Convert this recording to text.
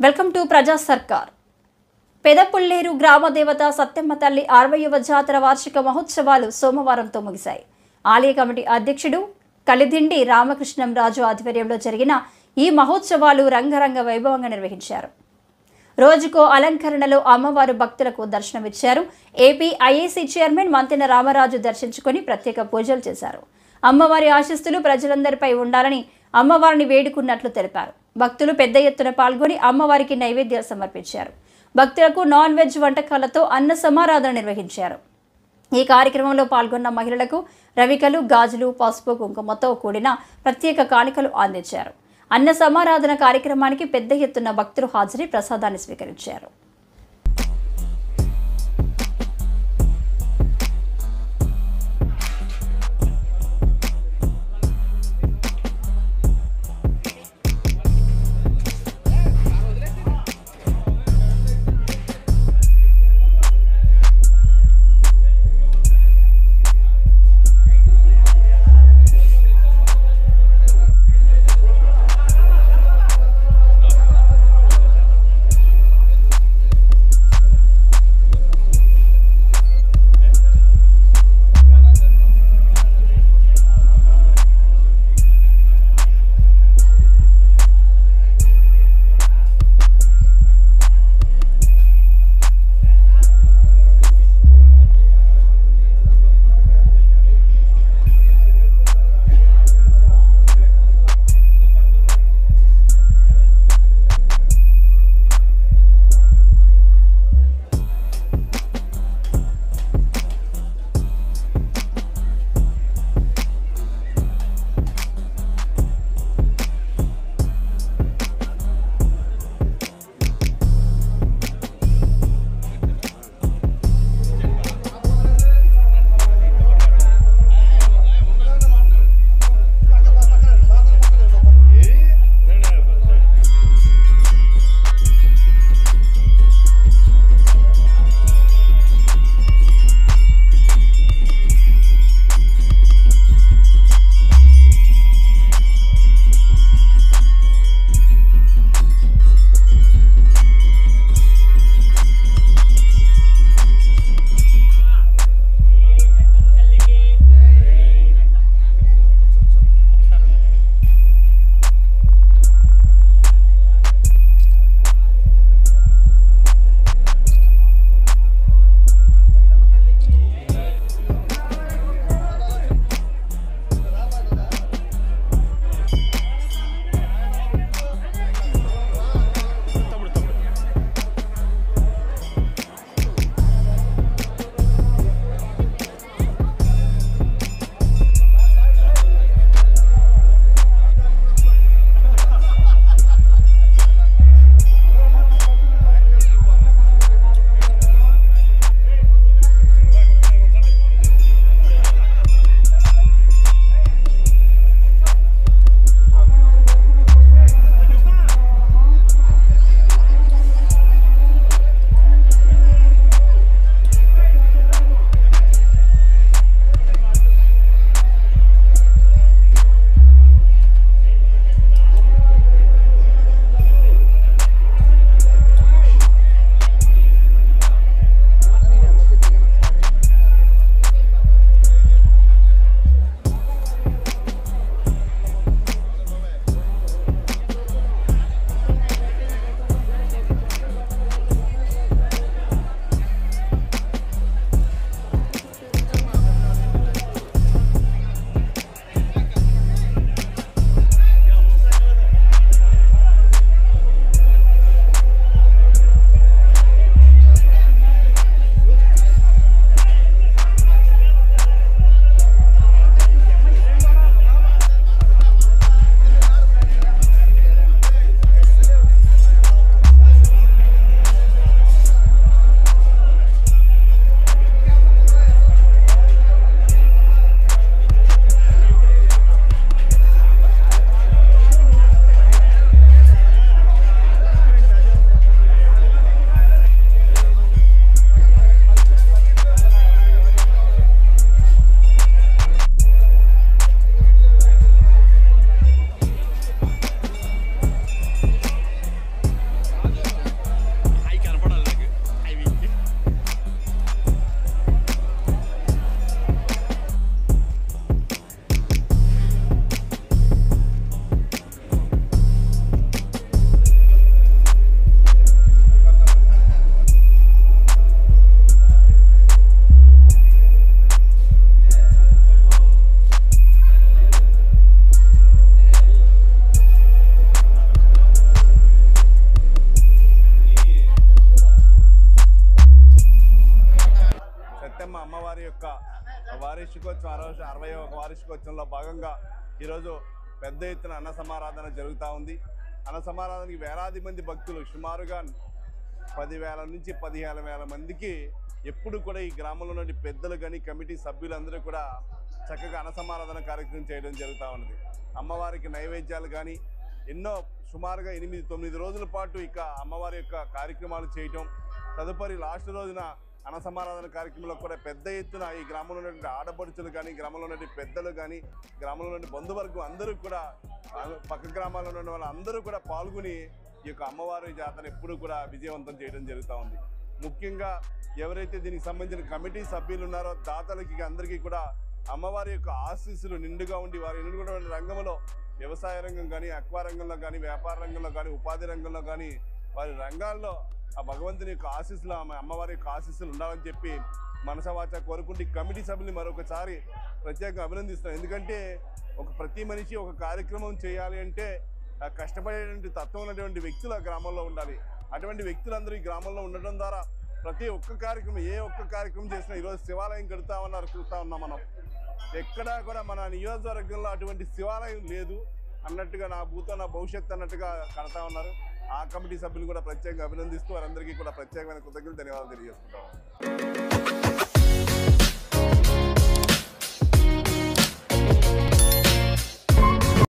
Welcome to ప్రజా సర్కార్. పెదపుల్లేరు గ్రామ దేవత సత్యమ్మ తల్లి 60వ జాతర వార్షిక మహోత్సవాలు సోమవారంతో ముగిశాయి. ఆలయ కమిటీ అధ్యక్షుడు కలిదిండి రామకృష్ణం రాజు ఆధ్వర్యంలో జరిగిన ఈ మహోత్సవాలు రంగరంగ వైభవంగా నిర్వహించారు. రోజుకో అలంకరణలో అమ్మవారు భక్తులకు దర్శనమిచ్చారు. AP IAC chairman Mantena Ramaraju దర్శించుకొని ప్రత్యేక పూజలు చేశారు. అమ్మవారి ఆశీస్సులు ప్రజలందరిపై ఉండాలని అమ్మవారిని వేడుకున్నట్లు తెలిపారు. భక్తులు పెద్ద ఎత్తున పాల్గొని అమ్మవారికి నైవేద్యాలు సమర్పించారు. భక్తులకు నాన్ వెజ్ వంటకాలతో అన్న సమారాధన నిర్వహించారు. ఈ కార్యక్రమంలో పాల్గొన్న మహిళలకు రవికలు, గాజులు, పసుపు, కుంకుమతో కూడిన ప్రత్యేక కానుకలు అందించారు. అన్న సమారాధన కార్యక్రమానికి పెద్ద ఎత్తున భక్తులు హాజరై ప్రసాదాన్ని స్వీకరించారు. వార్షికోత్సవం 61వ వార్షికోత్సవంలో భాగంగా ఈరోజు పెద్ద ఎత్తున అన్న సమారాధన జరుగుతూ ఉంది. అన్న సమారాధనకి వేలాది మంది భక్తులు సుమారుగా 10,000 నుంచి 15,000 మందికి ఎప్పుడు కూడా ఈ గ్రామంలో నుండి పెద్దలు కానీ కమిటీ సభ్యులందరూ కూడా చక్కగా అన్న సమారాధన కార్యక్రమం చేయడం జరుగుతూ ఉన్నది. అమ్మవారికి నైవేద్యాలు కానీ ఎన్నో సుమారుగా 8-9 రోజుల పాటు ఇక అమ్మవారి యొక్క కార్యక్రమాలు చేయటం, తదుపరి లాస్ట్ రోజున అన్న సమారాధన కార్యక్రమంలో కూడా పెద్ద ఎత్తున ఈ గ్రామంలో ఉన్నటువంటి ఆడపడుచులు కానీ, గ్రామంలో ఉన్నటువంటి పెద్దలు కానీ, గ్రామంలో ఉన్న బంధువర్గం అందరూ కూడా, పక్క గ్రామాల్లో ఉన్న వాళ్ళందరూ కూడా పాల్గొని ఈ యొక్క అమ్మవారి జాతర ఎప్పుడూ కూడా విజయవంతం చేయడం జరుగుతూ ఉంది. ముఖ్యంగా ఎవరైతే దీనికి సంబంధించిన కమిటీ సభ్యులు ఉన్నారో దాతలకి అందరికీ కూడా అమ్మవారి యొక్క ఆశీస్సులు నిండుగా ఉండి వారి ఎన్నుకున్న రంగంలో వ్యవసాయ రంగం కానీ, అక్వా రంగంలో కానీ, వ్యాపార రంగంలో కానీ, ఉపాధి రంగంలో కానీ వారి రంగాల్లో ఆ భగవంతుని యొక్క ఆశీస్సులు, అమ్మవారి యొక్క ఆశీస్సులు ఉండాలని చెప్పి మనసవాచ కోరుకుంటే కమిటీ సభ్యుల్ని మరొకసారి ప్రత్యేకంగా అభినందిస్తున్నాం. ఎందుకంటే ప్రతి మనిషి ఒక కార్యక్రమం చేయాలి అంటే కష్టపడేటువంటి తత్వం ఉన్నటువంటి వ్యక్తులు ఆ గ్రామంలో ఉండాలి. అటువంటి వ్యక్తులందరూ ఈ గ్రామంలో ఉండడం ద్వారా ప్రతి ఒక్క కార్యక్రమం, ఏ ఒక్క కార్యక్రమం చేసినా ఈరోజు శివాలయం కడుతామన్నారు, చూస్తూ ఉన్నాం. మనం ఎక్కడా కూడా మన నియోజకవర్గంలో అటువంటి శివాలయం లేదు అన్నట్టుగా, నా భూతో నా భవిష్యత్తు అన్నట్టుగా కడతా ఉన్నారు. ఆ కమిటీ సభ్యులు కూడా ప్రత్యేకంగా అభినందిస్తూ వారందరికీ కూడా ప్రత్యేకమైన కృతజ్ఞతలు, ధన్యవాదాలు తెలియజేసుకుంటాం.